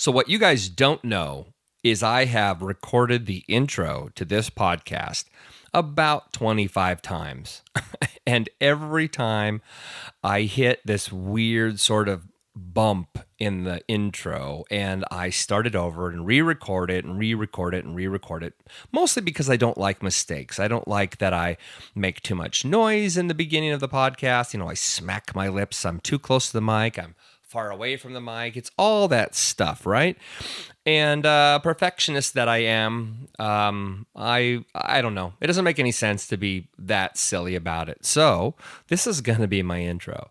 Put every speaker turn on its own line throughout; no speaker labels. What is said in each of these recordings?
So what you guys don't know is I have recorded the intro to this podcast about 25 times. And every time I hit this weird sort of bump in the intro and I start it over and re-record it and re-record it and re-record it, mostly because I don't like mistakes. I don't like that I make too much noise in the beginning of the podcast. You know, I smack my lips. I'm too close to the mic. I'm far away from the mic. It's all that stuff, right? And perfectionist that I am, I don't know. It doesn't make any sense to be that silly about it. So this is going to be my intro.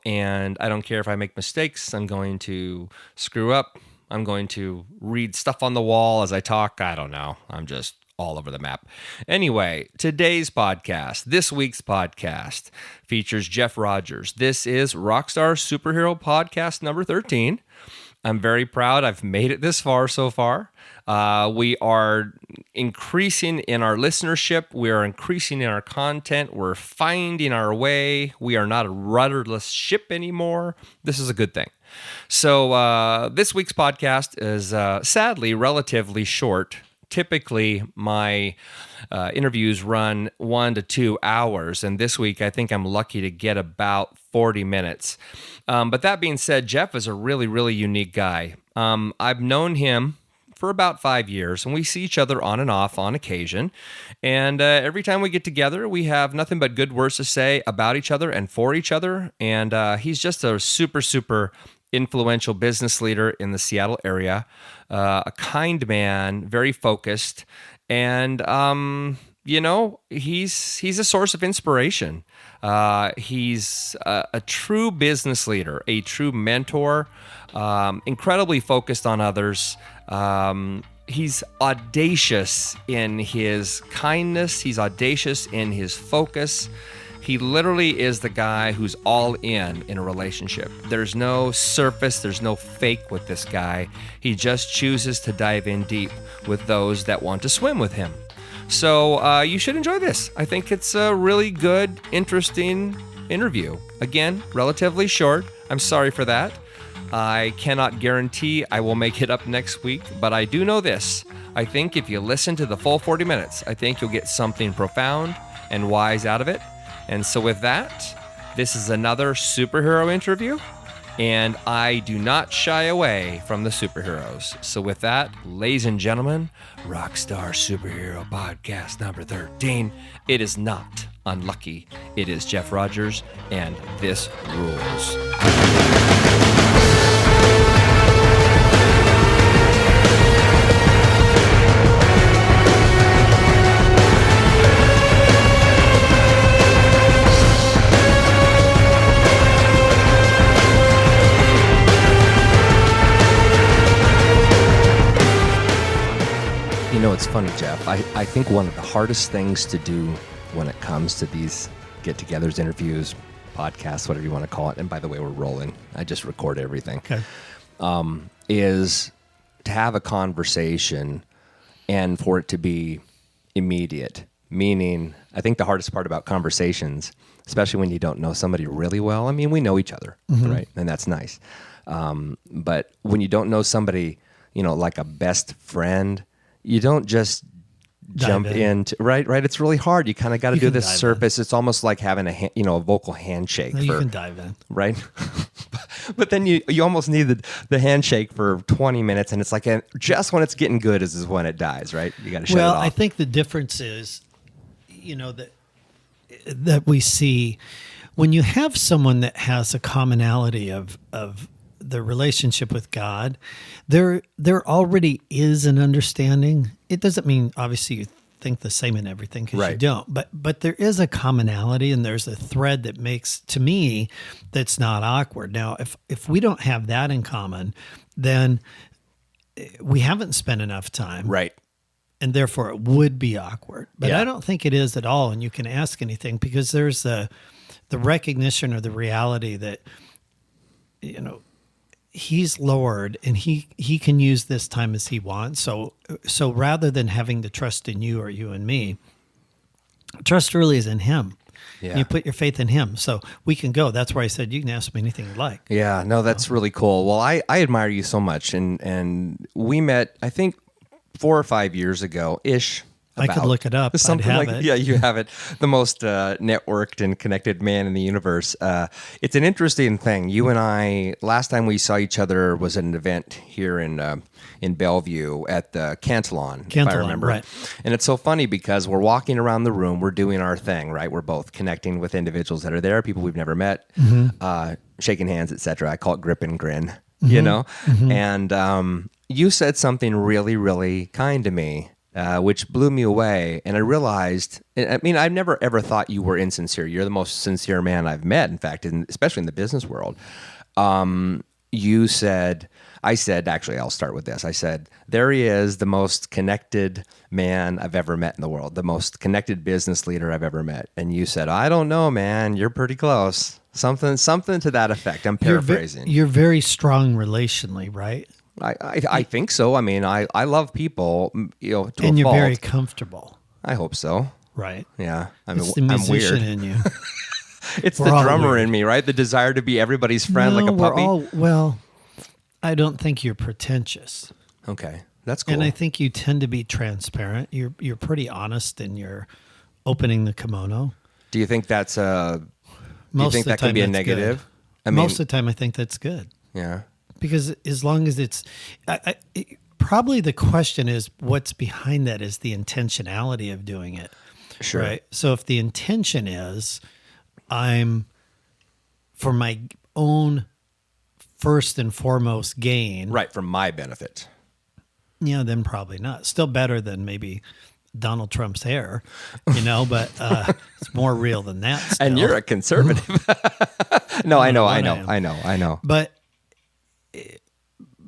And I don't care if I make mistakes. I'm going to screw up. I'm going to read stuff on the wall as I talk. I don't know. I'm just all over the map. Anyway, this week's podcast, features Jeff Rogers. This is Rockstar Superhero Podcast number 13. I'm very proud. I've made it this far so far. We are increasing in our listenership. We are increasing in our content. We're finding our way. We are not a rudderless ship anymore. This is a good thing. So this week's podcast is sadly relatively short. Typically, my interviews run 1 to 2 hours, and this week I think I'm lucky to get about 40 minutes. But that being said, Jeff is a really, really unique guy. I've known him for about 5 years, and we see each other on and off on occasion. And every time we get together, we have nothing but good words to say about each other and for each other. And he's just a super, super influential business leader in the Seattle area, a kind man, very focused, and he's a source of inspiration. He's a true business leader, a true mentor, incredibly focused on others. He's audacious in his kindness. He's audacious in his focus. He literally is the guy who's all in a relationship. There's no surface, there's no fake with this guy. He just chooses to dive in deep with those that want to swim with him. So you should enjoy this. I think it's a really good, interesting interview. Again, relatively short. I'm sorry for that. I cannot guarantee I will make it up next week, but I do know this. I think if you listen to the full 40 minutes, I think you'll get something profound and wise out of it. And so with that, this is another superhero interview, and I do not shy away from the superheroes. So with that, ladies and gentlemen, Rockstar Superhero Podcast number 13. It is not unlucky. It is Jeff Rogers, and this rules. You know, it's funny, Jeff. I think one of the hardest things to do when it comes to these get-togethers, interviews, podcasts, whatever you want to call it, and by the way, we're rolling. I just record everything.
Okay.
Is to have a conversation and for it to be immediate. Meaning, I think the hardest part about conversations, especially when you don't know somebody really well, I mean, we know each other, right? And that's nice. But when you don't know somebody, like a best friend, you don't just jump into right. It's really hard. You kind of got to do this surface. It's almost like having a vocal handshake.
No, you can dive in,
right? But then you almost need the handshake for 20 minutes, and it's like just when it's getting good is when it dies, right? You got to shut it off.
Well, I think the difference is, that we see when you have someone that has a commonality of the relationship with God, there already is an understanding. It doesn't mean obviously you think the same in everything, because you don't, but there is a commonality and there's a thread that makes, to me, that's not awkward. Now, if we don't have that in common, then we haven't spent enough time.
Right.
And therefore it would be awkward. But I don't think it is at all. And you can ask anything, because there's the recognition or the reality that, he's Lord and he can use this time as he wants. So rather than having to trust in you or you and me, trust really is in him.
Yeah.
And you put your faith in him. So we can go. That's why I said you can ask me anything you like.
Yeah, no, that's really cool. Well, I admire you so much, and we met, I think, 4 or 5 years ago ish.
I could look it up.
Something
I'd have
like
it.
Yeah, you have it. The most networked and connected man in the universe. It's an interesting thing. You and I, last time we saw each other was at an event here in Bellevue at the Cantillon, if I remember.
Right.
And it's so funny because we're walking around the room, we're doing our thing, right? We're both connecting with individuals that are there, people we've never met, shaking hands, etc. I call it grip and grin, you know? And you said something really, really kind to me. Which blew me away. And I realized, I mean, I've never ever thought you were insincere. You're the most sincere man I've met, in fact, especially in the business world. You said, actually, I'll start with this. I said, there he is, the most connected man I've ever met in the world, the most connected business leader I've ever met. And you said, I don't know, man, you're pretty close. Something to that effect. I'm paraphrasing.
You're very strong relationally, right?
I think so. I mean, I love people, you know, to
and
a
you're
fault.
very comfortable,
I hope so.
right?
Yeah.
It's the musician
I'm weird.
in you.
It's
We're
the
all
drummer
weird.
in me, right? The desire to be everybody's friend like a
we're
puppy.
well, I don't think you're pretentious.
Okay. That's cool.
And I think you tend to be transparent. You're pretty honest in your opening the kimono.
Do you think that's do you
Most
think
of the
that can
time
be a
that's
negative?
good.
I mean,
Most of the time I think that's good.
yeah.
Because as long as it's, probably the question is what's behind that is the intentionality of doing it.
Sure.
Right. So if the intention is I'm for my own first and foremost gain,
Right, for my benefit.
yeah, then probably not. Still better than maybe Donald Trump's hair, you know, but it's more real than that. Still.
And you're a conservative. No, I know.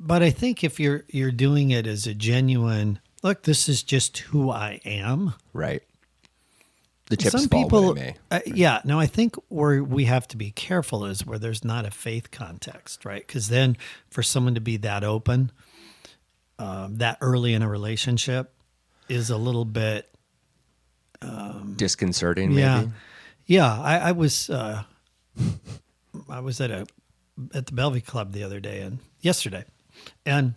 But I think if you're doing it as a genuine, look, this is just who I am.
Right. The chips
Some
fall
people,
where they may.
yeah. No, I think where we have to be careful is where there's not a faith context, right? Because then for someone to be that open, that early in a relationship is a little bit
Disconcerting, maybe.
yeah. Yeah, I was at the Bellevue Club the other day and yesterday, and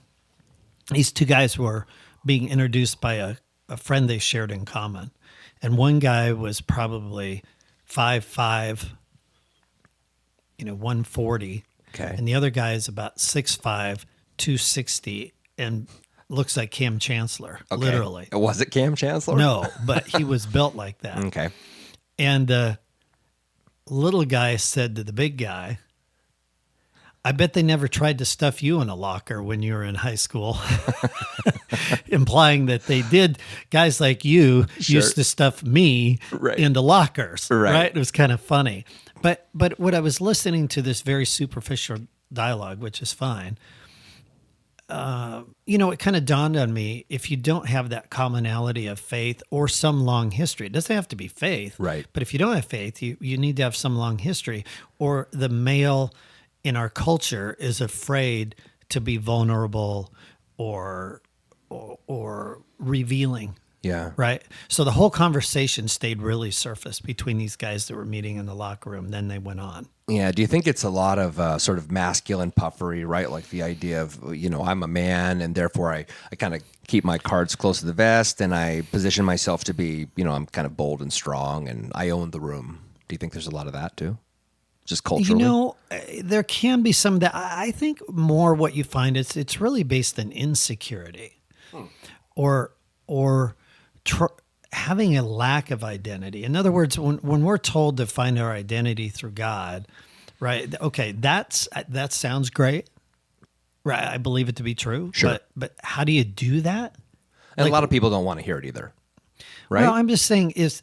these two guys were being introduced by a friend they shared in common, and one guy was probably 5'5", 140,
Okay.
and the other guy is about 6'5", 260, and looks like Cam Chancellor,
Okay.
literally.
Was it Cam Chancellor?
No, but he was built like that.
Okay.
And the little guy said to the big guy, I bet they never tried to stuff you in a locker when you were in high school. Implying that they did. Guys like you
Sure.
used to stuff me
Right.
into lockers.
Right.
It was kind of funny. But what I was listening to this very superficial dialogue, which is fine, it kind of dawned on me, if you don't have that commonality of faith or some long history, it doesn't have to be faith,
Right.
but if you don't have faith, you need to have some long history, or the male in our culture is afraid to be vulnerable or revealing.
Yeah.
Right. So the whole conversation stayed really surface between these guys that were meeting in the locker room. Then they went on.
Yeah. Do you think it's a lot of sort of masculine puffery, right? Like the idea of, I'm a man and therefore I kind of keep my cards close to the vest and I position myself to be, I'm kind of bold and strong and I own the room. Do you think there's a lot of that too? Just culturally?
There can be some of that. I think more what you find is it's really based on insecurity or having a lack of identity. In other words, when we're told to find our identity through God, right? Okay, that sounds great, right? I believe it to be true.
Sure.
But how do you do that?
And a lot of people don't want to hear it either, right?
Well, I'm just saying is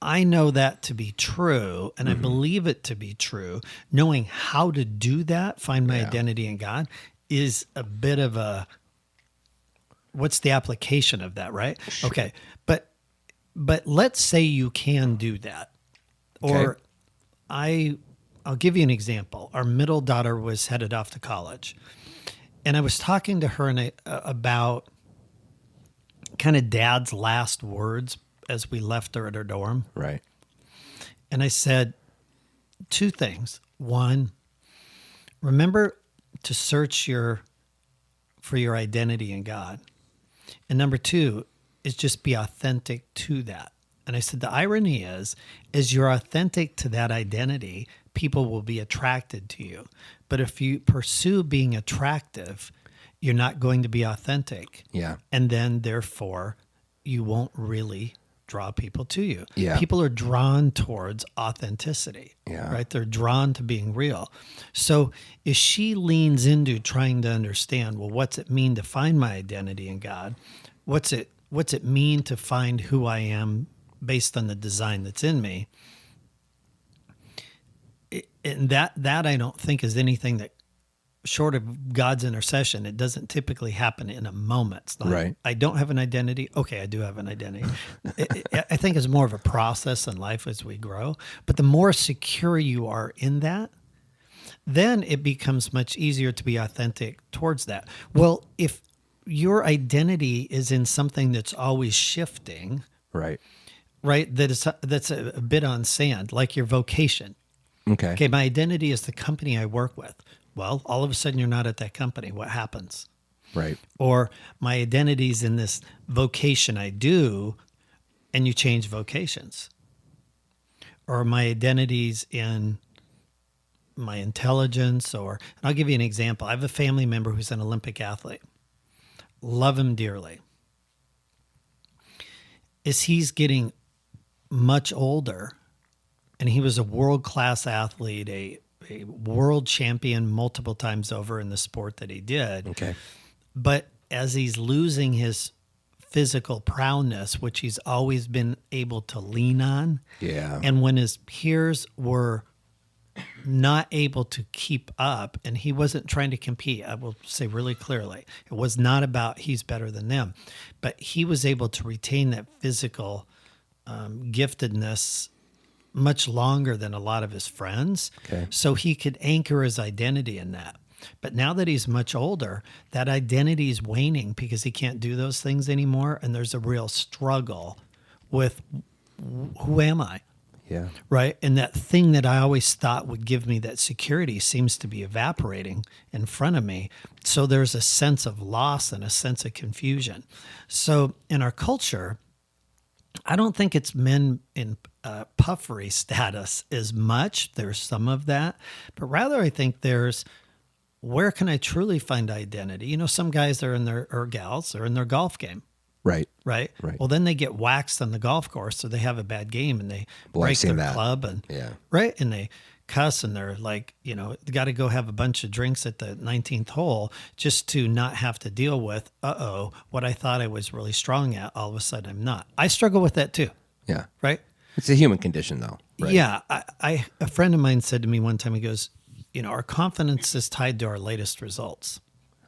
I know that to be true, and I believe it to be true. Knowing how to do that, find my identity in God, is a bit of a what's the application of that, right?
Sure.
Okay, but let's say you can do that, or I'll give you an example. Our middle daughter was headed off to college, and I was talking to her about kind of dad's last words as we left her at her dorm.
Right.
And I said two things. One, remember to search for your identity in God. And number two is just be authentic to that. And I said, the irony is, as you're authentic to that identity, people will be attracted to you. But if you pursue being attractive, you're not going to be authentic.
Yeah.
And then therefore you won't really draw people to you.
Yeah.
People are drawn towards authenticity.
Yeah.
Right? They're drawn to being real. So if she leans into trying to understand, well, what's it mean to find my identity in God? What's it mean to find who I am based on the design that's in me? And that I don't think is anything that, short of God's intercession, it doesn't typically happen in a moment. It's not,
right.
I don't have an identity. Okay, I do have an identity. I think it's more of a process in life as we grow. But the more secure you are in that, then it becomes much easier to be authentic towards that. Well, if your identity is in something that's always shifting,
right,
that's a bit on sand, like your vocation. Okay, my identity is the company I work with. Well, all of a sudden you're not at that company. What happens?
Right.
Or my identity's in this vocation I do, and you change vocations. Or my identity's in my intelligence, and I'll give you an example. I have a family member who's an Olympic athlete. Love him dearly. As he's getting much older, and he was a world-class athlete, a world champion multiple times over in the sport that he did.
Okay.
But as he's losing his physical prowess, which he's always been able to lean on, and when his peers were not able to keep up, and he wasn't trying to compete, I will say really clearly, it was not about he's better than them, but he was able to retain that physical giftedness much longer than a lot of his friends.
Okay.
So he could anchor his identity in that. But now that he's much older, that identity is waning because he can't do those things anymore. And there's a real struggle with who am I?
Yeah.
Right. And that thing that I always thought would give me that security seems to be evaporating in front of me. So there's a sense of loss and a sense of confusion. So in our culture, I don't think it's men in puffery status as much. There's some of that, but rather I think there's, where can I truly find identity? You know, some guys are in their, or gals are in their golf game.
Right.
Right. Well, then they get waxed on the golf course, so they have a bad game and they break their club and right, and they cuss and they're like, you know, got to go have a bunch of drinks at the 19th hole just to not have to deal with, what I thought I was really strong at, all of a sudden I'm not. I struggle with that too.
Yeah.
Right.
It's a human condition though. Right?
Yeah. A friend of mine said to me one time, he goes, you know, our confidence is tied to our latest results.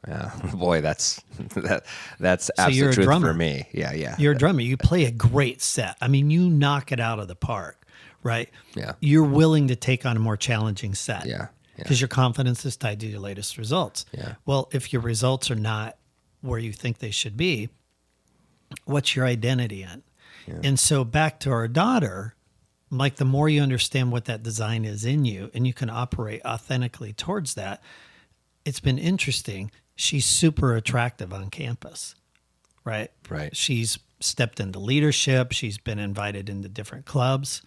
Yeah, boy, that's absolute
you're a
truth
drummer.
for me. Yeah.
You're a drummer. You play a great set. I mean, you knock it out of the park, right?
Yeah.
You're willing to take on a more challenging set.
Yeah.
Because your confidence is tied to your latest results.
Yeah.
Well, if your results are not where you think they should be, what's your identity in? Yeah. And so back to our daughter, like the more you understand what that design is in you and you can operate authentically towards that, it's been interesting. She's super attractive on campus, right?
Right.
She's stepped into leadership. She's been invited into different clubs.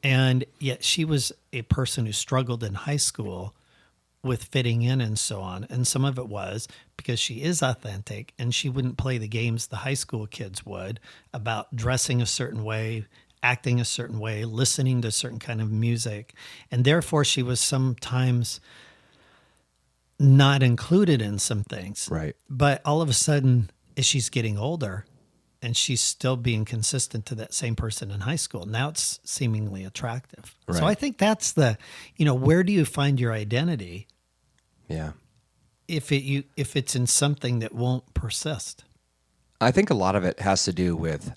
And yet she was a person who struggled in high school with fitting in and so on. And some of it was because she is authentic and she wouldn't play the games the high school kids would about dressing a certain way, acting a certain way, listening to a certain kind of music. And therefore she was sometimes not included in some things.
Right.
But all of a sudden, as she's getting older and she's still being consistent to that same person in high school, now it's seemingly attractive.
Right.
So I think that's the, you know, where do you find your identity?
Yeah.
If it's in something that won't persist.
I think a lot of it has to do with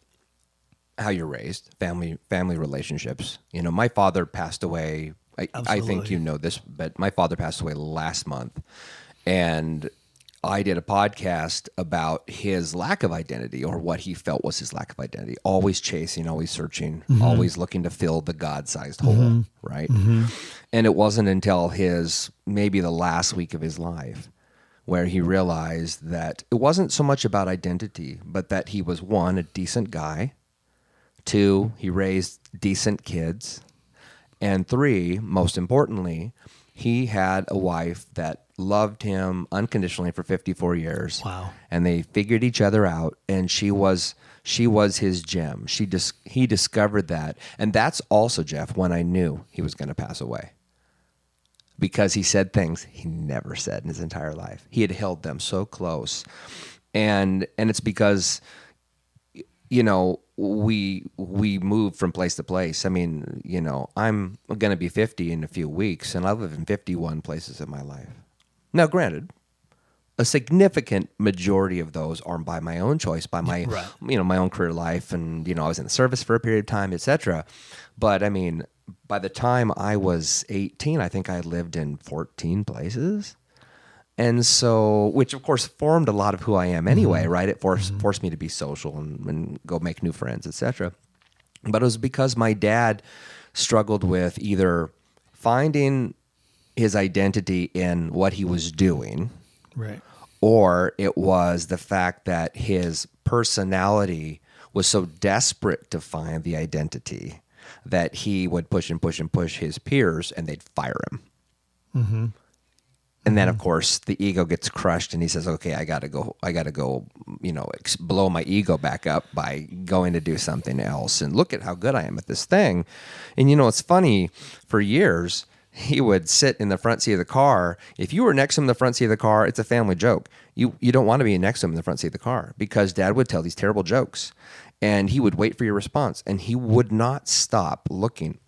how you're raised, family relationships. You know, my father passed away. I think you know this, but my father passed away last month. And I did a podcast about his lack of identity, or what he felt was his lack of identity. Always chasing, always searching, always looking to fill the God-sized hole, right? And it wasn't until maybe the last week of his life where he realized that it wasn't so much about identity, but that he was, one, a decent guy, two, he raised decent kids, and three, most importantly, he had a wife that loved him unconditionally for 54 years.
Wow.
And they figured each other out, and she was his gem. He discovered that. And that's also, Jeff, when I knew he was going to pass away. Because he said things he never said in his entire life. He had held them so close. And it's because, you know, we move from place to place. I mean, you know, I'm going to be 50 in a few weeks, and I live in 51 places in my life. Now, granted, a significant majority of those are by my own choice, by my, you know, my own career life, and, you know, I was in the service for a period of time, etc. But I mean, by the time I was 18, I think I had lived in 14 places. And so, which of course formed a lot of who I am anyway, right? It forced me to be social and go make new friends, etc. But it was because my dad struggled with either finding his identity in what he was doing,
Right.
or it was the fact that his personality was so desperate to find the identity that he would push and push and push his peers, and they'd fire him. And then, of course, the ego gets crushed, and he says, "Okay, I gotta go. You know, blow my ego back up by going to do something else. And look at how good I am at this thing." And you know, it's funny. For years, he would sit in the front seat of the car. If you were next to him in the front seat of the car, it's a family joke. You don't want to be next to him in the front seat of the car, because Dad would tell these terrible jokes, and he would wait for your response, and he would not stop looking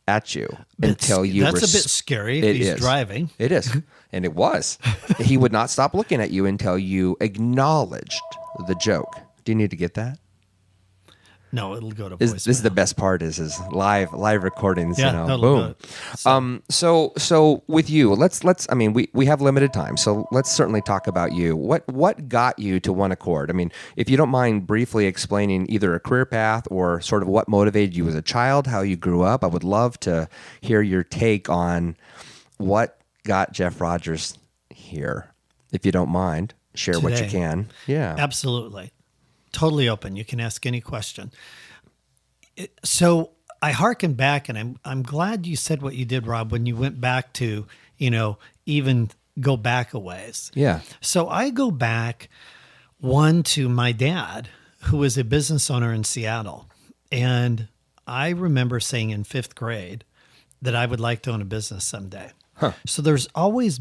at you until you.
That's a bit scary if he's driving.
It is, and it was. He would not stop looking at you until you acknowledged the joke. Do you need to get that?
No, it'll go to voicemail.
This is the best part. Is live recordings.
Yeah,
you know, boom. So with you, let's. I mean, we have limited time, so let's certainly talk about you. What got you to OneAccord? I mean, if you don't mind briefly explaining either a career path or sort of what motivated you as a child, how you grew up. I would love to hear your take on what got Jeff Rogers here. If you don't mind, share what you can. Yeah,
absolutely. Totally open. You can ask any question. So I hearken back, and I'm glad you said what you did, Rob, when you went back to, you know, even go back a ways.
Yeah.
So I go back, one, to my dad, who was a business owner in Seattle. And I remember saying in 5th grade that I would like to own a business someday.
Huh.
So there's always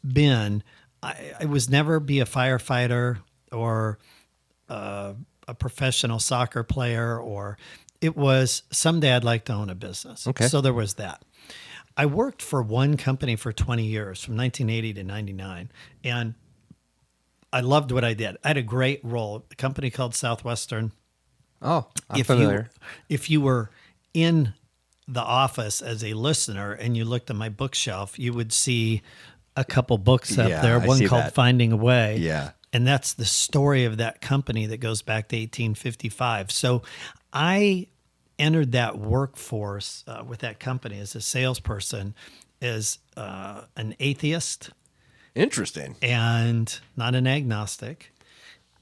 been, I was never be a firefighter or a professional soccer player, or it was someday I'd like to own a business.
Okay.
So there was that. I worked for one company for 20 years, from 1980 to 99, and I loved what I did. I had a great role. A company called Southwestern.
Oh, I'm familiar.
If you were in the office as a listener and you looked at my bookshelf, you would see a couple books up there. One called Finding a Way.
Yeah.
And that's the story of that company that goes back to 1855. So I entered that workforce with that company as a salesperson, as an atheist.
Interesting.
And not an agnostic,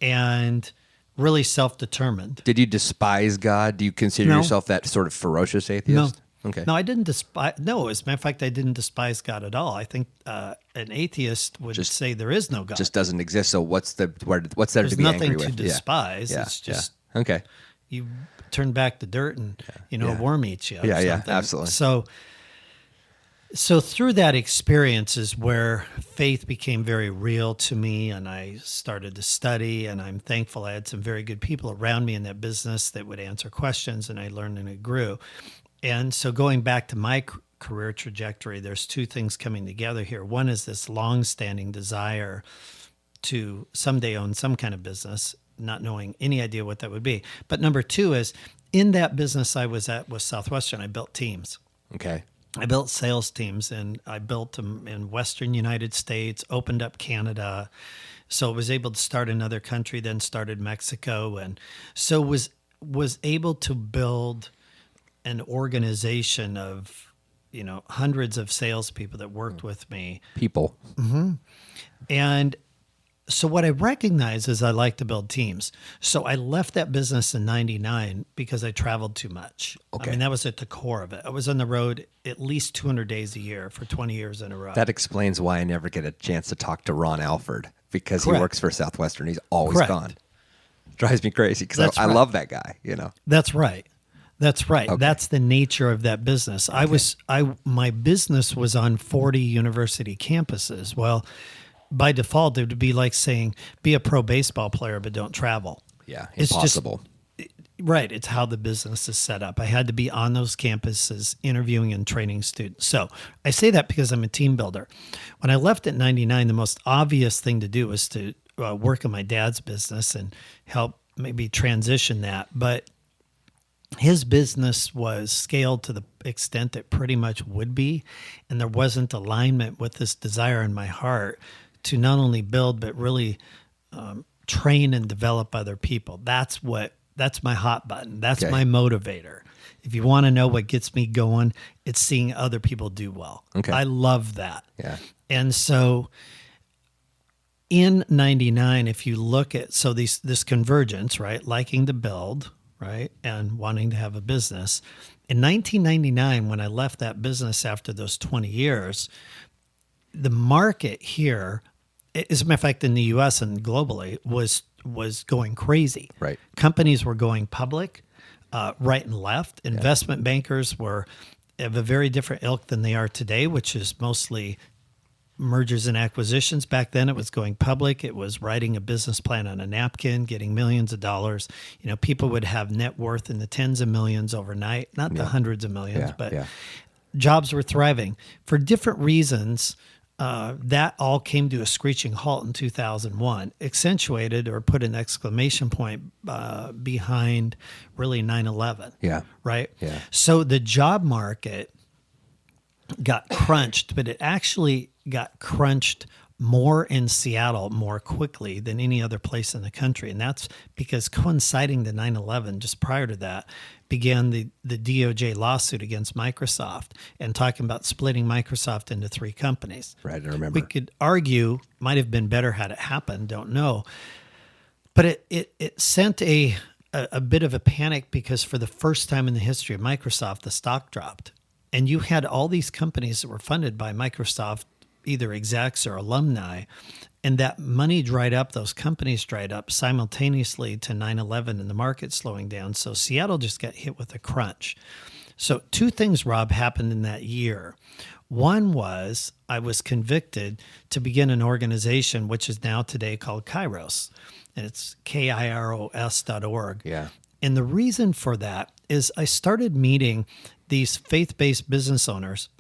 and really self-determined.
Did you despise God? Do you consider yourself that sort of ferocious atheist?
No.
Okay.
No, I didn't despise. No, as a matter of fact, I didn't despise God at all. I think an atheist would say there is no God.
Just doesn't exist. So what's there
There's
to be angry with?
nothing to despise.
Yeah.
It's just
okay.
You turn back the dirt and a worm eats you.
Yeah, absolutely.
So through that experience is where faith became very real to me, and I started to study, and I'm thankful I had some very good people around me in that business that would answer questions, and I learned and it grew. And so going back to my career trajectory, there's two things coming together here. One is this long-standing desire to someday own some kind of business, not knowing any idea what that would be. But number two is, in that business I was at with Southwestern, I built teams.
Okay.
I built sales teams, and I built them in Western United States, opened up Canada. So I was able to start another country, then started Mexico. And so was able to build an organization of, hundreds of salespeople that worked with me.
People.
And so what I recognize is I like to build teams. So I left that business in 99 because I traveled too much.
Okay.
I mean, that was at the core of it. I was on the road at least 200 days a year for 20 years in a row.
That explains why I never get a chance to talk to Ron Alford, because
Correct.
he works for Southwestern. He's always
Correct.
gone. Drives me crazy because
That's
I
right.
love that guy,
That's right. That's right.
Okay.
That's the nature of that business. My business was on 40 university campuses. Well, by default, it would be like saying, be a pro baseball player, but don't travel.
Yeah,
It's just-
impossible.
Right. It's how the business is set up. I had to be on those campuses interviewing and training students. So I say that because I'm a team builder. When I left at 99, the most obvious thing to do was to work in my dad's business and help maybe transition that. But his business was scaled to the extent it pretty much would be. And there wasn't alignment with this desire in my heart to not only build, but really train and develop other people. That's my hot button. That's
Okay.
my motivator. If you want to know what gets me going, it's seeing other people do well.
Okay.
I love that.
Yeah.
And so in 99, if you look at, this convergence, right? Liking to build, right? And wanting to have a business. In 1999, when I left that business after those 20 years, the market here, as a matter of fact, in the US and globally, was going crazy.
Right.
Companies were going public, right and left. Investment bankers were of a very different ilk than they are today, which is mostly mergers and acquisitions. Back then, it was going public. It was writing a business plan on a napkin, getting millions of dollars. People would have net worth in the tens of millions overnight, not the hundreds of millions, but jobs were thriving for different reasons. That all came to a screeching halt in 2001, accentuated or put an exclamation point behind really 9/11.
Yeah.
Right?
Yeah.
So the job market got crunched, but it actually got crunched more in Seattle more quickly than any other place in the country. And that's because coinciding to 9/11, just prior to that, began the DOJ lawsuit against Microsoft and talking about splitting Microsoft into 3 companies.
Right, I remember.
We could argue might have been better had it happened, don't know. But it sent a bit of a panic because for the first time in the history of Microsoft, the stock dropped. And you had all these companies that were funded by Microsoft, either execs or alumni, and that money dried up, those companies dried up simultaneously to 9/11 and the market slowing down. So Seattle just got hit with a crunch. So 2 things, Rob, happened in that year. One was I was convicted to begin an organization, which is now today called Kairos, and it's KIROS.org.
Yeah.
And the reason for that is I started meeting these faith-based business owners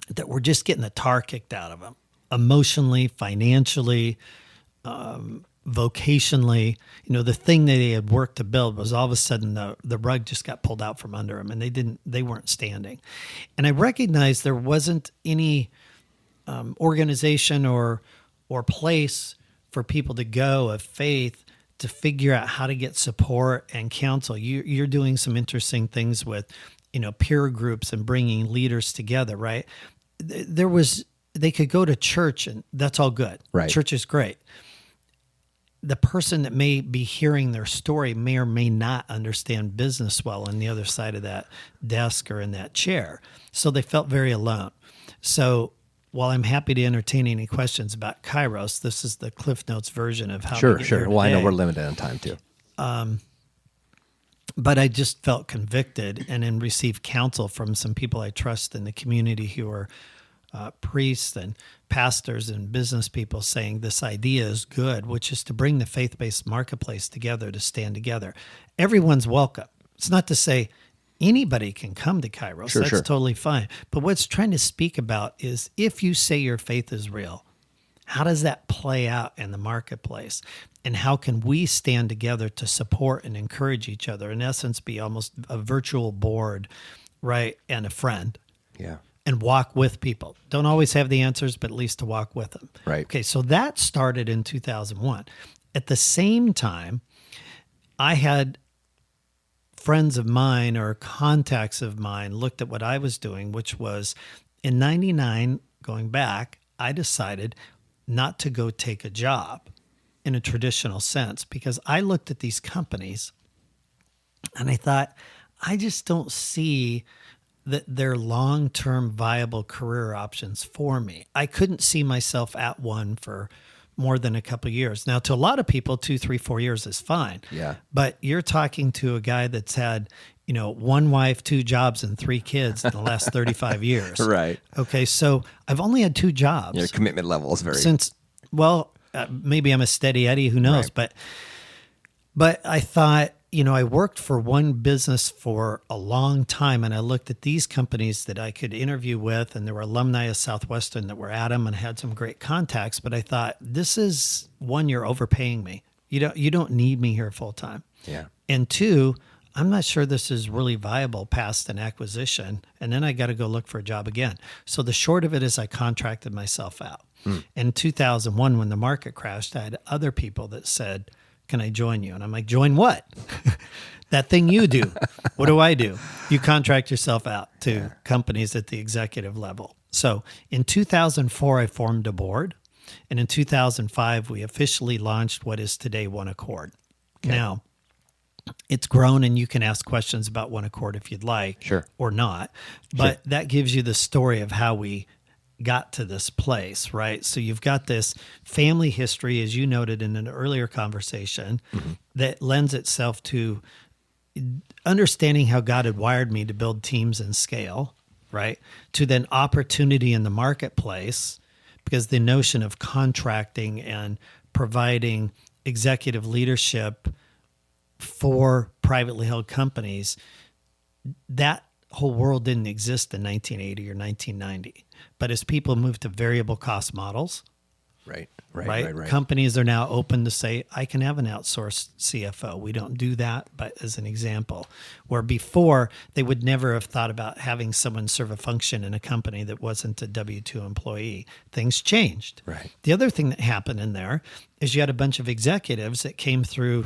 that were just getting the tar kicked out of them, emotionally, financially, vocationally. The thing that they had worked to build was all of a sudden the rug just got pulled out from under them, and they weren't standing. And I recognized there wasn't any organization or place for people to go of faith to figure out how to get support and counsel. You're doing some interesting things with peer groups and bringing leaders together, right? They could go to church and that's all good.
Right.
Church is great. The person that may be hearing their story may or may not understand business well on the other side of that desk or in that chair. So they felt very alone. So while I'm happy to entertain any questions about Kairos, this is the Cliff Notes version of how
Sure,
we get
sure.
here
Well, I know
today.
we're limited on time too.
But I just felt convicted and then received counsel from some people I trust in the community who are priests and pastors and business people saying this idea is good, which is to bring the faith-based marketplace together to stand together. Everyone's welcome. It's not to say anybody can come to Kairos.
Sure,
That's
sure.
totally fine. But what it's trying to speak about is if you say your faith is real, how does that play out in the marketplace? And how can we stand together to support and encourage each other? In essence, be almost a virtual board, right? And a friend,
Yeah.
And walk with people. Don't always have the answers, but at least to walk with them.
Right.
Okay, so that started in 2001. At the same time, I had friends of mine or contacts of mine looked at what I was doing, which was in 99, going back, I decided not to go take a job in a traditional sense because I looked at these companies and I thought, I just don't see that they're long-term viable career options for me. I couldn't see myself at one for more than a couple of years. Now, to a lot of people, 2, 3, 4 years is fine.
Yeah.
But you're talking to a guy that's had, one wife, 2 jobs, and 3 kids in the last 35 years.
Right.
Okay, so I've only had 2 jobs.
Your commitment level is very...
Maybe I'm a steady Eddie, who knows?
Right.
But I thought, I worked for one business for a long time, and I looked at these companies that I could interview with, and there were alumni of Southwestern that were at them and had some great contacts. But I thought, this is, 1, you're overpaying me. You don't need me here full time.
Yeah.
And 2, I'm not sure this is really viable past an acquisition. And then I got to go look for a job again. So the short of it is I contracted myself out. In 2001, when the market crashed, I had other people that said, can I join you? And I'm like, join what? That thing you do. What do I do? You contract yourself out to companies at the executive level. So in 2004, I formed a board. And in 2005, we officially launched what is today OneAccord. Okay. Now, it's grown, and you can ask questions about OneAccord if you'd like,
sure,
or not. But that gives you the story of how we got to this place, right? So you've got this family history, as you noted in an earlier conversation, that lends itself to understanding how God had wired me to build teams and scale, right? To then opportunity in the marketplace, because the notion of contracting and providing executive leadership for privately held companies, that whole world didn't exist in 1980 or 1990. But as people move to variable cost models, right. Companies are now open to say, I can have an outsourced CFO. We don't do that, but as an example, where before they would never have thought about having someone serve a function in a company that wasn't a W-2 employee. Things changed.
Right.
The other thing that happened in there is you had a bunch of executives that came through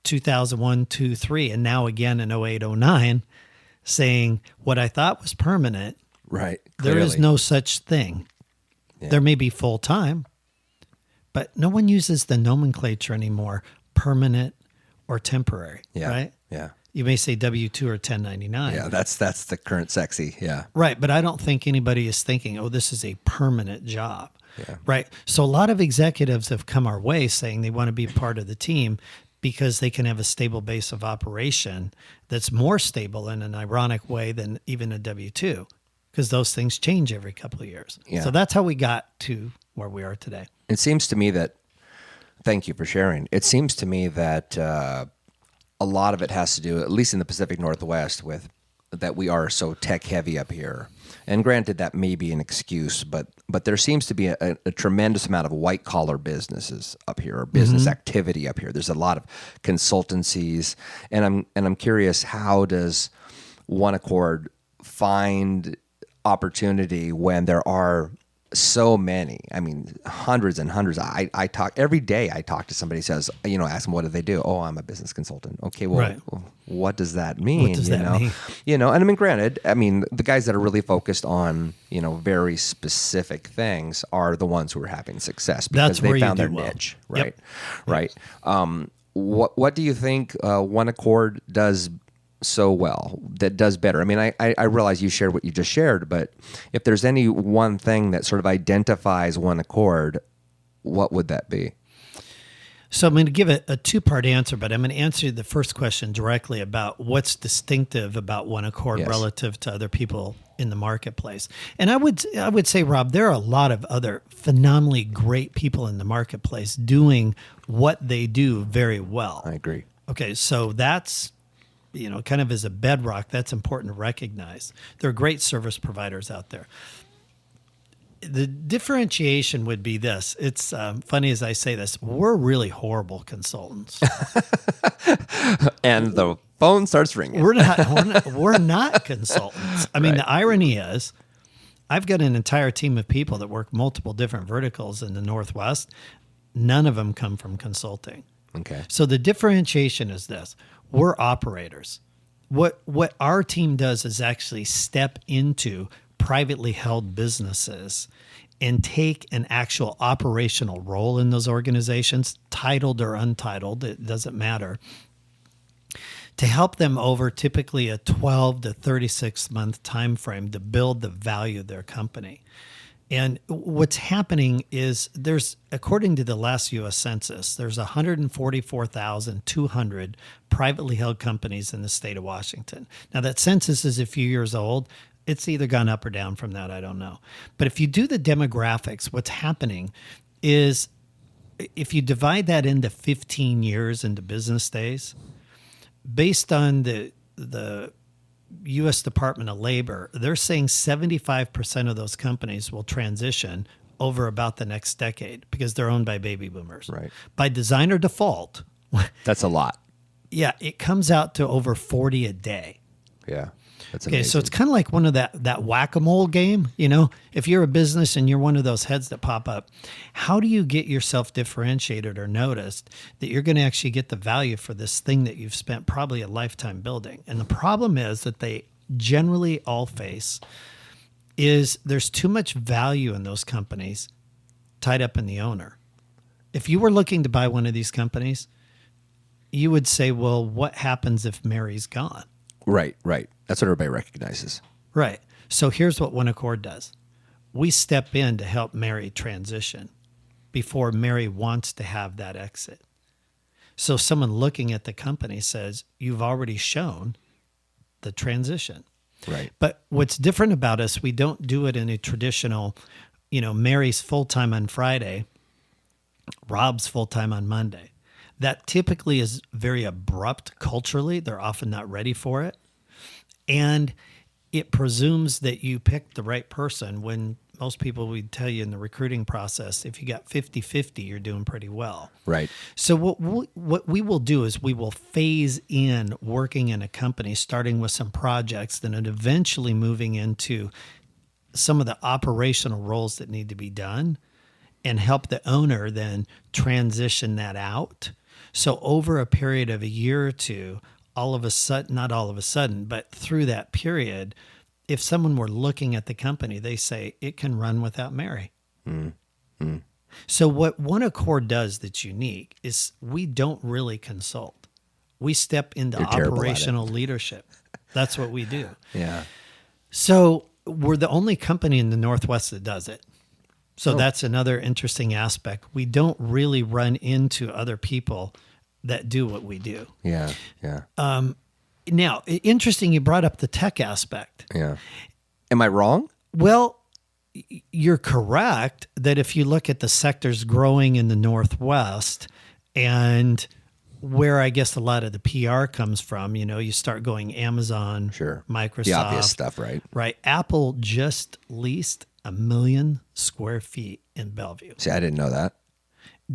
2001, 2, 3, and now again in 08, 09, saying what I thought was permanent.
Right.
Clearly. There is no such thing. Yeah. There may be full time, but no one uses the nomenclature anymore, permanent or temporary.
Yeah.
Right?
Yeah.
You may say W-2 or 1099.
Yeah, that's the current sexy. Yeah.
Right. But I don't think anybody is thinking, oh, this is a permanent job.
Yeah.
Right. So a lot of executives have come our way saying they want to be part of the team because they can have a stable base of operation that's more stable in an ironic way than even a W-2, because those things change every couple of years. Yeah. So that's how we got to where we are today.
It seems to me that, thank you for sharing. It seems to me that a lot of it has to do, at least in the Pacific Northwest, with that we are so tech heavy up here. And granted, that may be an excuse, but there seems to be a tremendous amount of white collar businesses up here, or business activity up here. There's a lot of consultancies, and I'm curious, how does OneAccord find opportunity when there are so many? I mean, hundreds and hundreds. I talk every day. I talk to somebody who says, ask them, what do they do? Oh, I'm a business consultant. Okay, well,
right.
What does that mean?
What does that mean?
And I mean, granted, the guys that are really focused on, very specific things are the ones who are having success because they found their niche, right?
Yep.
Right. What do you think OneAccord does so well, that does better? I mean, I realize you shared what you just shared, but if there's any one thing that sort of identifies OneAccord, what would that be?
So I'm going to give it a 2-part answer, but I'm going to answer the first question directly about what's distinctive about OneAccord relative to other people in the marketplace. And I would say, Rob, there are a lot of other phenomenally great people in the marketplace doing what they do very well.
I agree.
Okay, so that's kind of as a bedrock, that's important to recognize. There are great service providers out there. The differentiation would be this. It's funny as I say this, we're really horrible consultants.
And the phone starts ringing.
We're not consultants. I mean, the irony is I've got an entire team of people that work multiple different verticals in the Northwest. None of them come from consulting.
Okay.
So the differentiation is this. We're operators. What our team does is actually step into privately held businesses and take an actual operational role in those organizations, titled or untitled, it doesn't matter, to help them over typically a 12 to 36 month time frame to build the value of their company. And what's happening is according to the last U.S. Census, there's 144,200 privately held companies in the state of Washington. Now, that census is a few years old. It's either gone up or down from that. I don't know. But if you do the demographics, what's happening is if you divide that into 15 years into business days, based on the U.S. Department of Labor, they're saying 75% of those companies will transition over about the next decade because they're owned by baby boomers.
Right.
By design or default.
That's a lot.
Yeah, it comes out to over 40 a day.
Yeah. That's
Okay,
amazing.
so it's kind of like one of that whack-a-mole game. You know, if you're a business and you're one of those heads that pop up, how do you get yourself differentiated or noticed that you're going to actually get the value for this thing that you've spent probably a lifetime building? And the problem is that they generally all face is there's too much value in those companies tied up in the owner. If you were looking to buy one of these companies, you would say, well, what happens if Mary's gone?
Right. That's what everybody recognizes.
Right. So here's what OneAccord does. We step in to help Mary transition before Mary wants to have that exit. So someone looking at the company says, you've already shown the transition.
Right.
But what's different about us, we don't do it in a traditional, Mary's full-time on Friday, Rob's full-time on Monday. That typically is very abrupt culturally. They're often not ready for it. And it presumes that you picked the right person when most people would tell you in the recruiting process, if you got 50-50, you're doing pretty well.
Right.
So what we will do is we will phase in working in a company, starting with some projects, then eventually moving into some of the operational roles that need to be done and help the owner then transition that out. So over a period of a year or two, not all of a sudden, but through that period, if someone were looking at the company, they say it can run without Mary. So what OneAccord does that's unique is we don't really consult. We step into operational leadership. That's what we do.
Yeah.
So we're the only company in the Northwest that does it. So that's another interesting aspect. We don't really run into other people that do what we do.
Yeah.
Now, interesting you brought up the tech aspect.
Yeah. Am I wrong?
Well, you're correct that if you look at the sectors growing in the Northwest and where I guess a lot of the PR comes from, you start going Amazon,
Sure.
Microsoft.
The obvious stuff, right?
Right. Apple just leased 1 million square feet in Bellevue.
See, I didn't know that.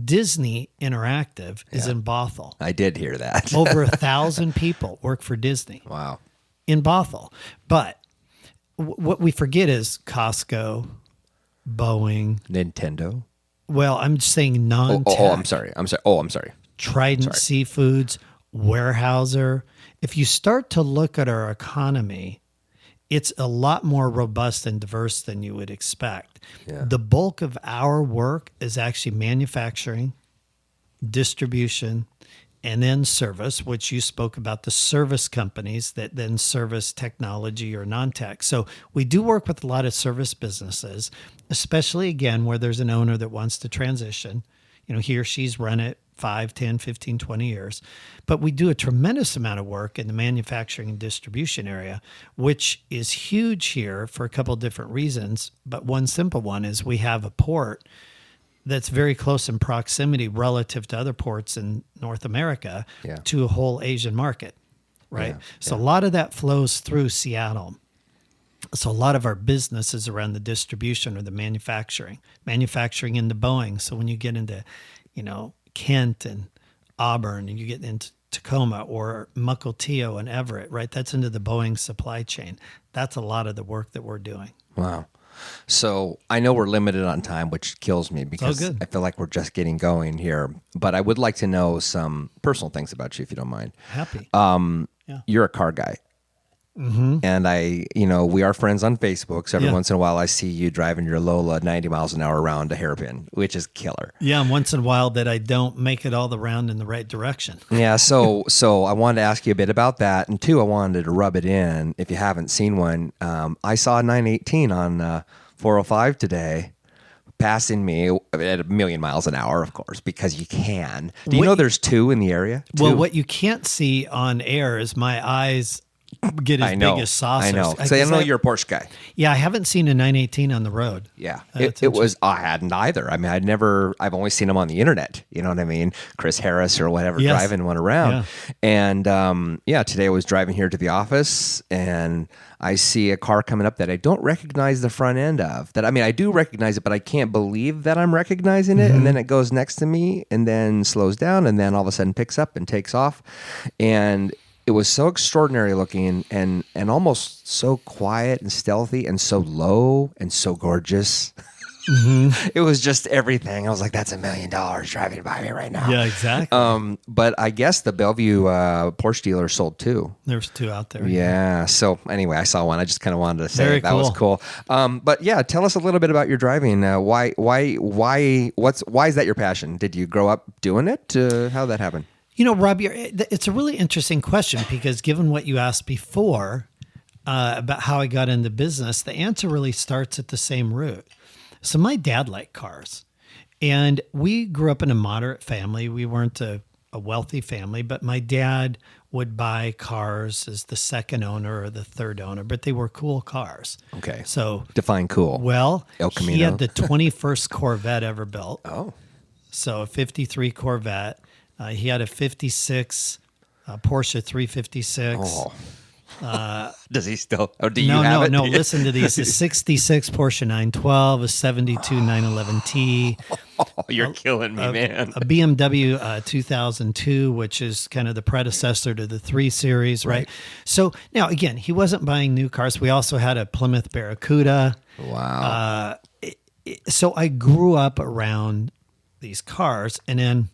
Disney Interactive is in Bothell.
I did hear that.
Over 1,000 people work for Disney
Wow.
in Bothell. But what we forget is Costco, Boeing.
Nintendo.
Well, I'm just saying non-tech.
I'm sorry.
Trident Seafoods, Weyerhaeuser. If you start to look at our economy, it's a lot more robust and diverse than you would expect.
Yeah.
The bulk of our work is actually manufacturing, distribution, and then service, which you spoke about the service companies that then service technology or non-tech. So we do work with a lot of service businesses, especially again, where there's an owner that wants to transition. He or she's run it 5, 10, 15, 20 years. But we do a tremendous amount of work in the manufacturing and distribution area, which is huge here for a couple of different reasons. But one simple one is we have a port that's very close in proximity relative to other ports in North America to a whole Asian market, right? So a lot of that flows through Seattle. So a lot of our business is around the distribution or the manufacturing into Boeing. So when you get into, Kent and Auburn and you get into Tacoma or Mukilteo and Everett, right? That's into the Boeing supply chain. That's a lot of the work that we're doing.
Wow. So I know we're limited on time, which kills me because
good.
I feel like we're just getting going here. But I would like to know some personal things about you, if you don't mind.
Happy.
You're a car guy. And we are friends on Facebook. So every once in a while I see you driving your Lola 90 miles an hour around a hairpin, which is killer.
Yeah, and once in a while that I don't make it all the round in the right direction.
Yeah, so I wanted to ask you a bit about that. And two, I wanted to rub it in. If you haven't seen one, I saw a 918 on 405 today passing me at a million miles an hour, of course, because you can. Do you know there's two in the area?
Well, what you can't see on air is my eyes get as big as saucers.
I know. So I know you're a Porsche guy.
Yeah, I haven't seen a 918 on the road.
Yeah, I hadn't either. I mean, I've only seen them on the internet. You know what I mean? Chris Harris or whatever driving one around. Yeah. And today I was driving here to the office and I see a car coming up that I don't recognize the front end of. I do recognize it, but I can't believe that I'm recognizing it. And then it goes next to me and then slows down and then all of a sudden picks up and takes off. And it was so extraordinary looking and almost so quiet and stealthy and so low and so gorgeous. It was just everything. I was like, that's $1 million driving by me right now.
Yeah, exactly.
But I guess the Bellevue Porsche dealer sold two.
There's two out there.
Yeah. So anyway, I saw one. I just kind of wanted to say
Very
that was cool. But yeah, tell us a little bit about your driving. Why is that your passion? Did you grow up doing it? How'd that happen?
You know, Rob, it's a really interesting question because given what you asked before about how I got into business, the answer really starts at the same root. So my dad liked cars, and we grew up in a moderate family. We weren't a wealthy family, but my dad would buy cars as the second owner or the third owner, but they were cool cars.
Okay.
So
define cool.
Well,
El Camino.
He had the 21st Corvette ever built.
Oh.
So a 53 Corvette. He had a 56 Porsche 356.
Oh. Does he still? Or do you have it?
No. Listen to these: a 66 Porsche 912, a 72 911T.
Oh, you're killing me, man.
A BMW 2002, which is kind of the predecessor to the 3 Series, right? So now, again, he wasn't buying new cars. We also had a Plymouth Barracuda.
Wow.
So I grew up around these cars, and then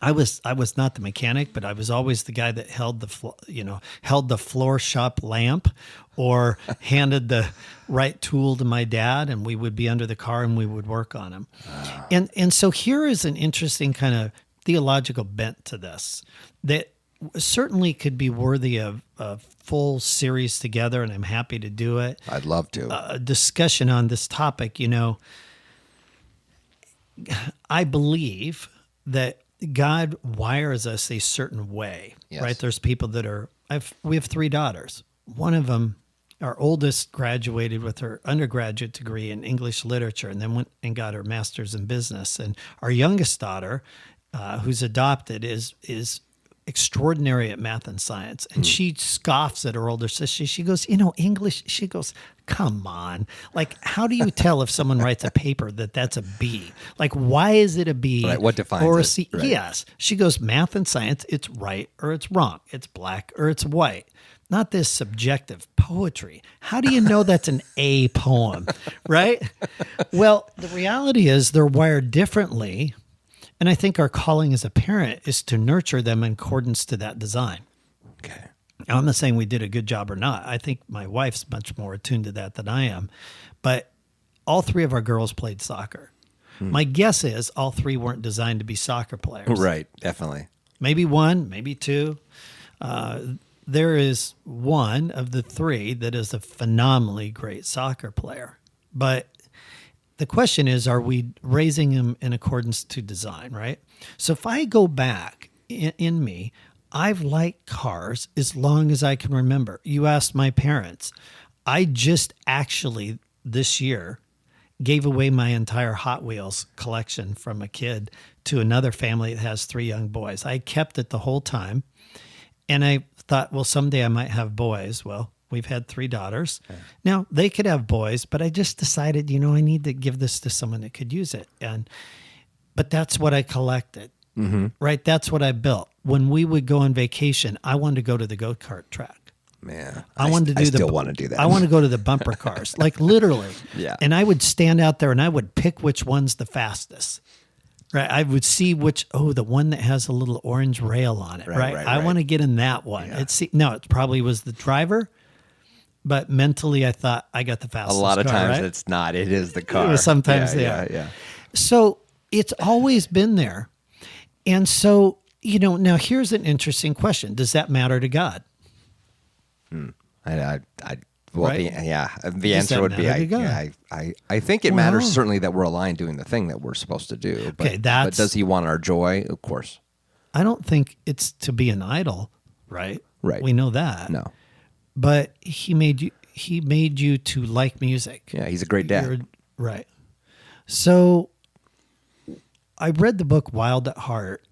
I was not the mechanic, but I was always the guy that held the floor shop lamp or handed the right tool to my dad, and we would be under the car and we would work on them. And so here is an interesting kind of theological bent to this that certainly could be worthy of a full series together, and I'm happy to do it.
I'd love to.
A discussion on this topic. I believe that God wires us a certain way, right? There's people that we have 3 daughters. One of them, our oldest, graduated with her undergraduate degree in English literature and then went and got her master's in business. And our youngest daughter, who's adopted, is extraordinary at math and science. And she scoffs at her older sister. She goes, English, she goes, come on. Like, how do you tell if someone writes a paper that's a B? Like, why is it a B?
Right, what defines
or a
it?
C?
Right.
Yes. She goes, math and science, it's right or it's wrong. It's black or it's white. Not this subjective poetry. How do you know that's an A poem, right? Well, the reality is they're wired differently. And I think our calling as a parent is to nurture them in accordance to that design.
Okay.
Now, I'm not saying we did a good job or not. I think my wife's much more attuned to that than I am. But all 3 of our girls played soccer. My guess is all 3 weren't designed to be soccer players.
Right, definitely.
Maybe 1, maybe 2. There is one of the 3 that is a phenomenally great soccer player. But the question is, are we raising him in accordance to design, right? So if I go back in me, I've liked cars as long as I can remember. You asked my parents. I just actually this year gave away my entire Hot Wheels collection from a kid to another family that has 3 young boys. I kept it the whole time. And I thought, well, someday I might have boys. Well, we've had 3 daughters. Okay. Now, they could have boys, but I just decided, I need to give this to someone that could use it. But that's what I collected, right? That's what I built. When we would go on vacation, I wanted to go to the go-kart track.
Man,
I wanted to do
I still want to do that.
I want to go to the bumper cars, like literally.
Yeah.
And I would stand out there and I would pick which one's the fastest. Right. I would see the one that has a little orange rail on it. Right. I want to get in that one.
Yeah.
It probably was the driver, but mentally I thought I got the
A
fastest
lot of
car,
times
right?
it's not. It is the car.
Sometimes they are.
Yeah.
So it's always been there. And so, now here's an interesting question. Does that matter to God?
Right? The
Does
answer
that
would be,
matter to God?
I think it matters certainly that we're aligned doing the thing that we're supposed to do. But, but does he want our joy? Of course.
I don't think it's to be an idol, right?
Right.
We know that.
No.
But he made you to like music.
Yeah, he's a great dad.
Right. So I read the book Wild at Heart.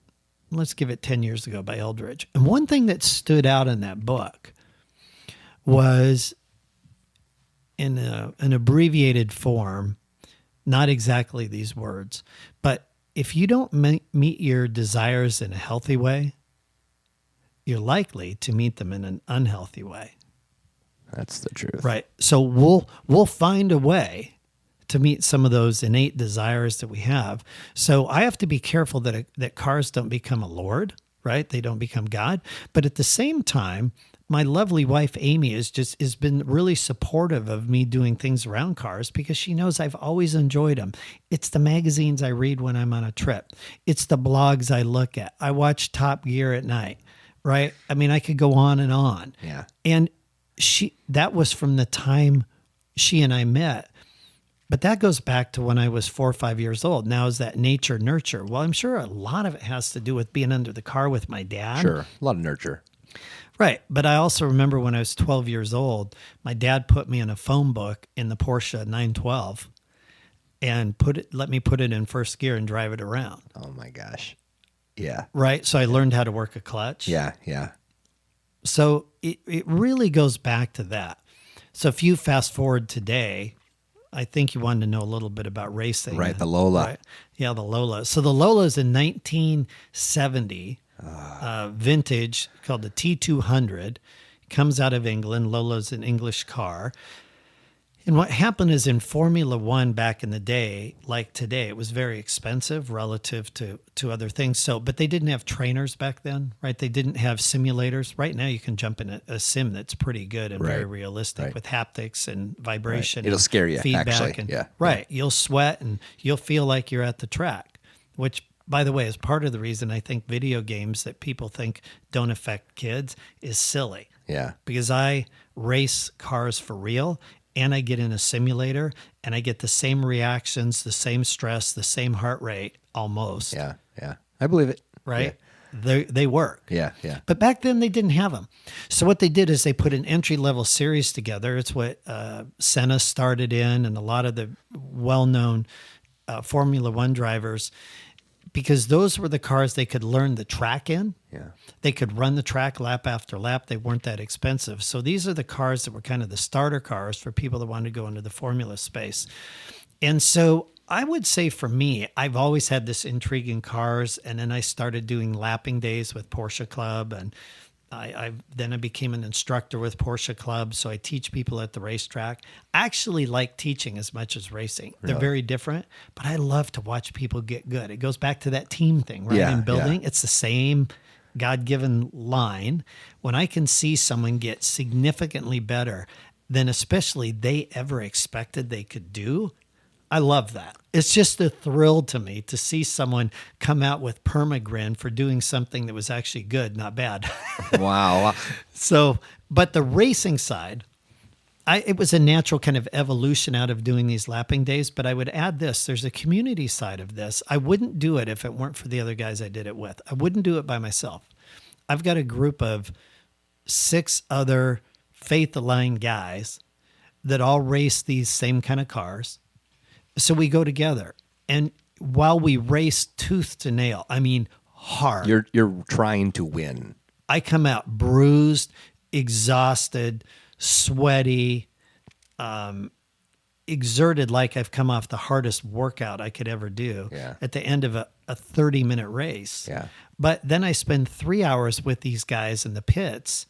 Let's give it 10 years ago by Eldridge. And one thing that stood out in that book was in an abbreviated form, not exactly these words, but if you don't meet your desires in a healthy way, you're likely to meet them in an unhealthy way.
That's the truth.
Right. So we'll find a way to meet some of those innate desires that we have. So I have to be careful that cars don't become a lord, right? They don't become God. But at the same time, my lovely wife, Amy, has been really supportive of me doing things around cars because she knows I've always enjoyed them. It's the magazines I read when I'm on a trip. It's the blogs I look at. I watch Top Gear at night, right? I mean, I could go on and on.
Yeah.
And that was from the time she and I met. But that goes back to when I was 4 or 5 years old. Now, is that nature nurture? Well, I'm sure a lot of it has to do with being under the car with my dad.
Sure. A lot of nurture.
Right. But I also remember when I was 12 years old, my dad put me in a phone book in the Porsche 912 and let me put it in first gear and drive it around.
Oh my gosh. Yeah.
Right. So I learned how to work a clutch.
Yeah.
So it really goes back to that. So if you fast forward today, I think you wanted to know a little bit about racing.
Right, the Lola.
Right? Yeah, the Lola. So the Lola is a 1970 vintage called the T200. Comes out of England. Lola's an English car. And what happened is in Formula One back in the day, like today, it was very expensive relative to other things. But they didn't have trainers back then, right? They didn't have simulators. Right now you can jump in a sim that's pretty good and very realistic with haptics and vibration.
Right. It'll scare you,
feedback
actually.
And, right. You'll sweat and you'll feel like you're at the track, which, by the way, is part of the reason I think video games that people think don't affect kids is silly.
Yeah.
Because I race cars for real. And I get in a simulator and I get the same reactions, the same stress, the same heart rate almost.
Yeah. I believe it.
Right? Yeah. They work.
Yeah.
But back then they didn't have them. So what they did is they put an entry-level series together. It's what Senna started in and a lot of the well-known Formula One drivers, because those were the cars they could learn the track in.
Yeah.
They could run the track lap after lap. They weren't that expensive. So these are the cars that were kind of the starter cars for people that wanted to go into the formula space. And so I would say for me, I've always had this intrigue in cars. And then I started doing lapping days with Porsche Club. And then I became an instructor with Porsche Club. So I teach people at the racetrack. I actually like teaching as much as racing. Really? They're very different, but I love to watch people get good. It goes back to that team thing, right? In building, it's the same God-given line. When I can see someone get significantly better than especially they ever expected they could do, I love that. It's just a thrill to me to see someone come out with perma-grin for doing something that was actually good, not bad.
Wow.
So, but the racing side, it was a natural kind of evolution out of doing these lapping days, but I would add this. There's a community side of this. I wouldn't do it if it weren't for the other guys I did it with. I wouldn't do it by myself. I've got a group of 6 other faith-aligned guys that all race these same kind of cars. So we go together, and while we race tooth to nail, I mean hard.
You're trying to win.
I come out bruised, exhausted, sweaty, exerted like I've come off the hardest workout I could ever do at the end of a 30-minute race.
Yeah.
But then I spend 3 hours with these guys in the pits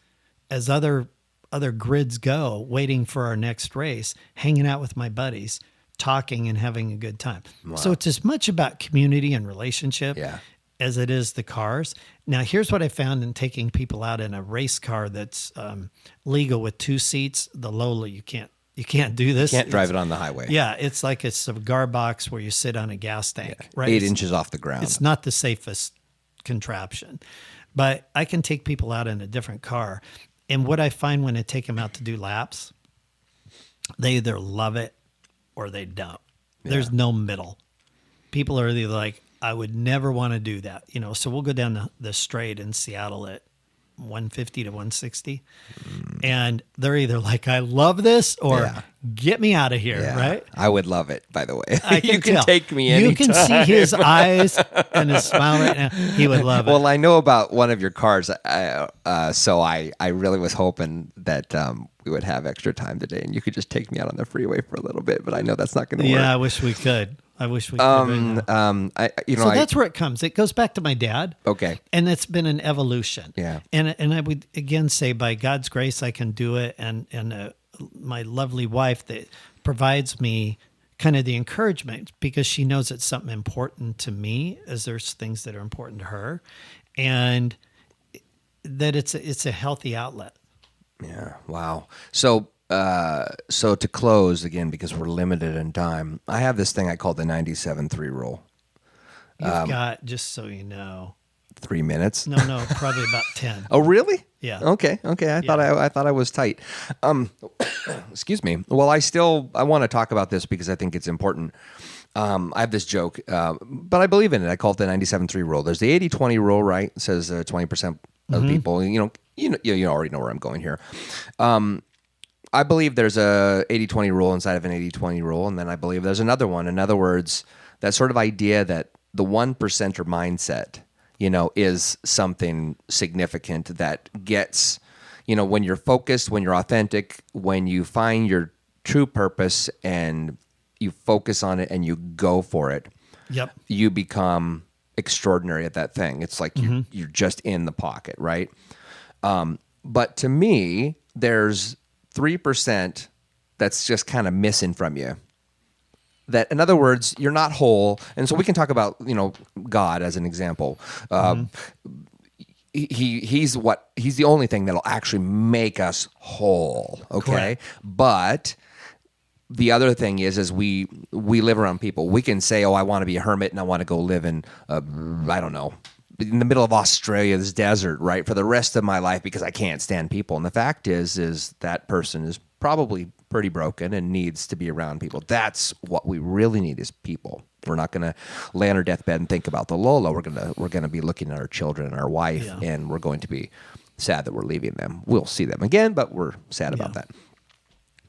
as other other grids go, waiting for our next race, hanging out with my buddies, talking and having a good time. Wow. So it's as much about community and relationship as it is the cars. Now, here's what I found in taking people out in a race car that's legal with 2 seats. The Lola, you can't do this.
You can't drive it on the highway.
Yeah, it's like a cigar box where you sit on a gas tank, right?
8 inches off the ground.
It's not the safest contraption, but I can take people out in a different car. And what I find when I take them out to do laps, they either love it or they don't. Yeah. There's no middle. People are either like, I would never want to do that. So we'll go down the straight in Seattle at 150 to 160. And they're either like, I love this or get me out of here, right?
I would love it, by the way.
You can
take me anytime.
You can see his eyes and his smile right now. He would love it.
Well, I know about one of your cars, so I really was hoping that we would have extra time today and you could just take me out on the freeway for a little bit, but I know that's not going to work.
Yeah, I wish we could. So that's where it comes. It goes back to my dad.
Okay.
And it's been an evolution.
Yeah.
And I would again say by God's grace, I can do it. And my lovely wife that provides me kind of the encouragement because she knows it's something important to me as there's things that are important to her and that it's a healthy outlet.
Yeah. Wow. So to close again, because we're limited in time, I have this thing I call the 97-3 rule.
You've got, just so you know,
3 minutes.
No, probably about 10.
Oh, really?
Yeah.
Okay. I thought I was tight. Excuse me. Well, I want to talk about this because I think it's important. I have this joke, but I believe in it. I call it the 97-3 rule. There's the 80-20 rule, right? It says 20% of people. You already know where I'm going here. I believe there's a 80-20 rule inside of an 80-20 rule, and then I believe there's another one. In other words, that sort of idea that the 1%er mindset, is something significant that gets, when you're focused, when you're authentic, when you find your true purpose and you focus on it and you go for it, you become extraordinary at that thing. It's like you're just in the pocket, right? But to me, there's 3% that's just kind of missing from you. That, in other words, you're not whole. And so we can talk about, God as an example. He's the only thing that'll actually make us whole. Okay. Correct. But the other thing is we live around people. We can say, I want to be a hermit and I want to go live in, I don't know, in the middle of Australia, this desert, right, for the rest of my life because I can't stand people. And the fact is that person is probably pretty broken and needs to be around people. That's what we really need is people. We're not going to lay on our deathbed and think about the Lola. We're going to be looking at our children and our wife, and we're going to be sad that we're leaving them. We'll see them again, but we're sad about that.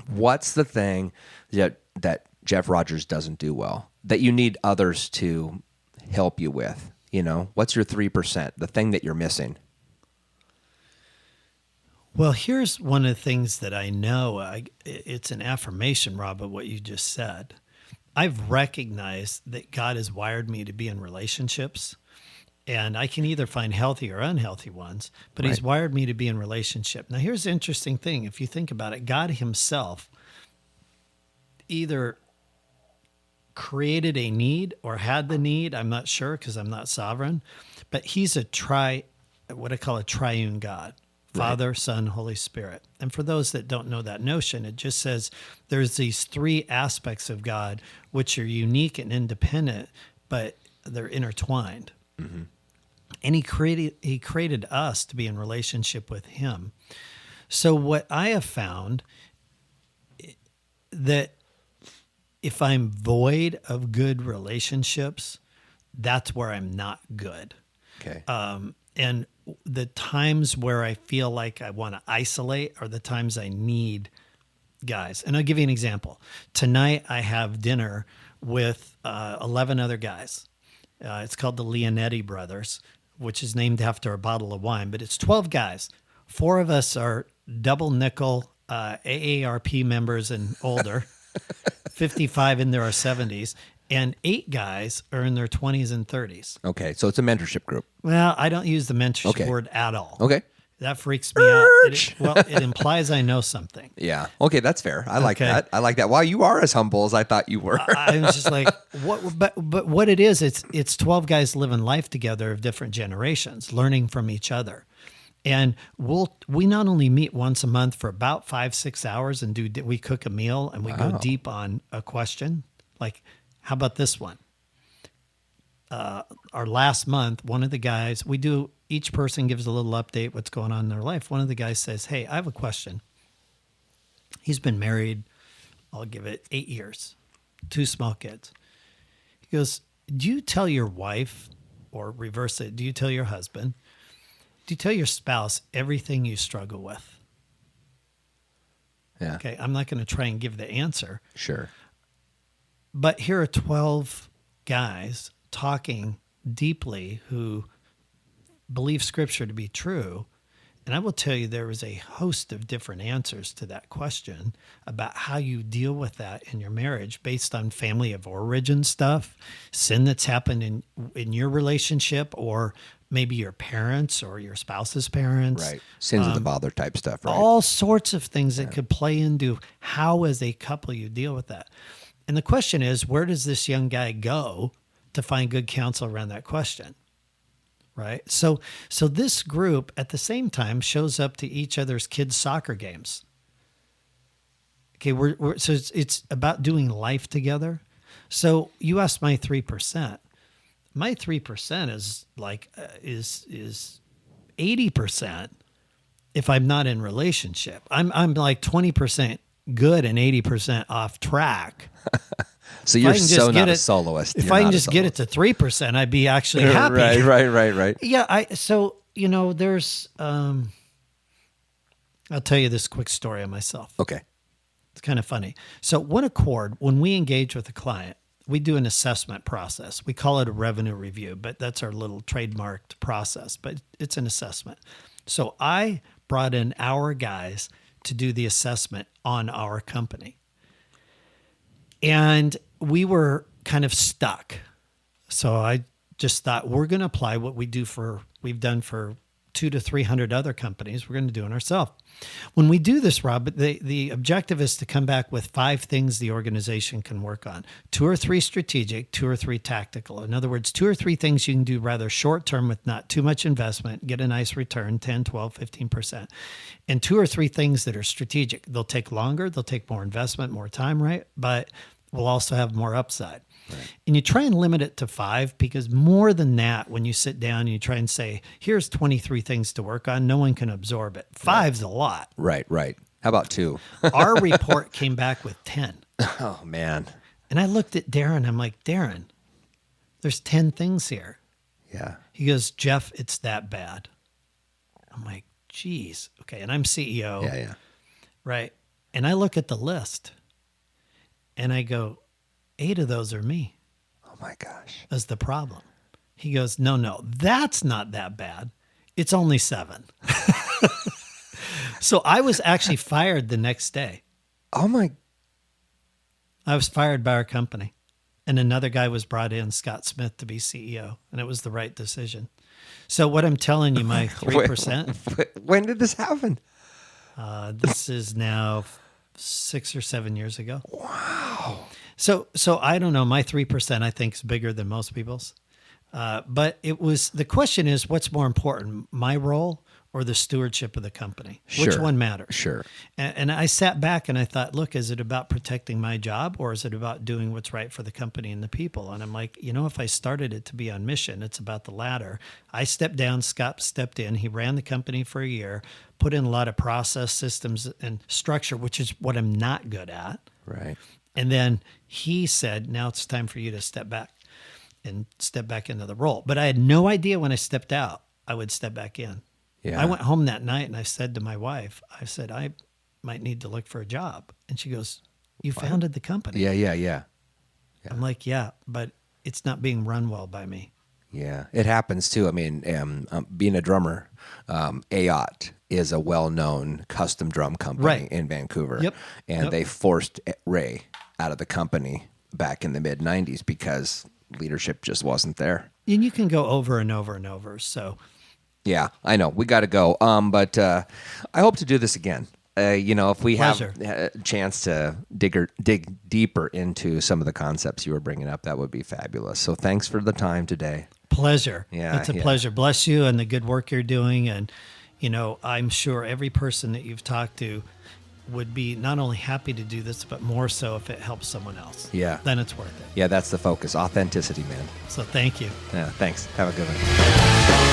What's the thing that Jeff Rogers doesn't do well that you need others to help you with? What's your 3%, the thing that you're missing?
Well, here's one of the things that I know. It's an affirmation, Rob, of what you just said. I've recognized that God has wired me to be in relationships, and I can either find healthy or unhealthy ones, but He's wired me to be in relationship. Now, here's the interesting thing. If you think about it, God himself either created a need or had the need. I'm not sure because I'm not sovereign, but he's what I call a triune God, Father, Son, Holy Spirit. And for those that don't know that notion, it just says there's these 3 aspects of God, which are unique and independent, but they're intertwined. Mm-hmm. And he created us to be in relationship with him. So what I have found that if I'm void of good relationships, that's where I'm not good.
Okay.
And the times where I feel like I want to isolate are the times I need guys. And I'll give you an example. Tonight I have dinner with 11 other guys. It's called the Leonetti Brothers, which is named after a bottle of wine, but it's 12 guys. 4 of us are double nickel AARP members and older. 55 in their 70s, and 8 guys are in their 20s and 30s.
Okay, so it's a mentorship group.
Well, I don't use the mentorship word at all.
Okay.
That freaks me out. It implies I know something.
Yeah. Okay, that's fair. I like
Okay.
that. I like that. Wow, you are as humble as I thought you were.
I was just like, what? But what it is, it's 12 guys living life together of different generations, learning from each other. And we not only meet once a month for about 5-6 hours and we cook a meal and we go deep on a question. Like, how about this one? Our last month, one of the guys, each person gives a little update what's going on in their life. One of the guys says, hey, I have a question. He's been married, I'll give it 8 years, 2 small kids. He goes, do you tell your wife, or reverse it, do you tell your husband, do you tell your spouse everything you struggle with?
Yeah.
Okay, I'm not going to try and give the answer.
Sure.
But here are 12 guys talking deeply who believe Scripture to be true. And I will tell you, there is a host of different answers to that question about how you deal with that in your marriage based on family of origin stuff, sin that's happened in your relationship, or maybe your parents or your spouse's parents.
Right. Sins of the father type stuff, right?
All sorts of things that could play into how, as a couple, you deal with that. And the question is, where does this young guy go to find good counsel around that question? Right. So this group at the same time shows up to each other's kids' soccer games. Okay. So it's about doing life together. So you asked my 3%. My 3% is like, is 80% if I'm not in relationship. I'm like 20% good and 80% off track.
So you're so not a soloist.
If I can just get it to 3%, I'd be actually happy.
Right.
Yeah. So, there's, I'll tell you this quick story on myself.
Okay.
It's kind of funny. So OneAccord, when we engage with a client, we do an assessment process. We call it a revenue review, but that's our little trademarked process, but it's an assessment. So I brought in our guys to do the assessment on our company. And we were kind of stuck. So I just thought, we're going to apply what we've done for 200 to 300 other companies. We're going to do it ourselves. When we do this, Rob, the objective is to come back with 5 things the organization can work on. 2 or 3 strategic, 2 or 3 tactical. In other words, 2 or 3 things you can do rather short term with not too much investment, get a nice return, 10, 12, 15%. And 2 or 3 things that are strategic. They'll take longer, they'll take more investment, more time, right? But we'll also have more upside. Right. And you try and limit it to 5, because more than that, when you sit down and you try and say, here's 23 things to work on, no one can absorb it. 5's a lot.
Right. How about 2?
Our report came back with 10.
Oh, man.
And I looked at Darren. I'm like, Darren, there's 10 things here.
Yeah.
He goes, Jeff, it's that bad. I'm like, geez. Okay. And I'm CEO.
Yeah.
Right. And I look at the list and I go, 8 of those are me.
Oh my gosh.
That's the problem. He goes, no, that's not that bad. It's only 7. So I was actually fired the next day.
Oh my.
I was fired by our company. And another guy was brought in, Scott Smith, to be CEO. And it was the right decision. So what I'm telling you, my 3%.
When did this happen?
This is now 6 or 7 years ago.
Wow.
So I don't know. My 3%, I think, is bigger than most people's. But the question is, what's more important, my role or the stewardship of the company?
Sure.
Which one matters?
Sure.
And I sat back and I thought, look, is it about protecting my job, or is it about doing what's right for the company and the people? And I'm like, if I started it to be on mission, it's about the latter. I stepped down, Scott stepped in. He ran the company for a year, put in a lot of process, systems, and structure, which is what I'm not good at.
Right.
And then he said, now it's time for you to step back into the role. But I had no idea when I stepped out, I would step back in.
Yeah.
I went home that night and I said to my wife, I might need to look for a job. And she goes, you founded the company.
Yeah.
I'm like, yeah, but it's not being run well by me.
Yeah, it happens too. I mean, being a drummer, AOT is a well-known custom drum company in Vancouver.
Yep.
And they forced Ray out of the company back in the mid-'90s because leadership just wasn't there.
And you can go over and over and over. So
Yeah, I know. We got to go. But I hope to do this again. If we
Pleasure.
have a chance to dig deeper into some of the concepts you were bringing up, that would be fabulous. So thanks for the time today.
Pleasure.
Yeah,
It's a
yeah.
pleasure. Bless you and the good work you're doing. And, I'm sure every person that you've talked to would be not only happy to do this, but more so if it helps someone else.
Yeah.
Then it's worth it.
Yeah, that's the focus. Authenticity, man.
So thank you.
Yeah, thanks. Have a good one.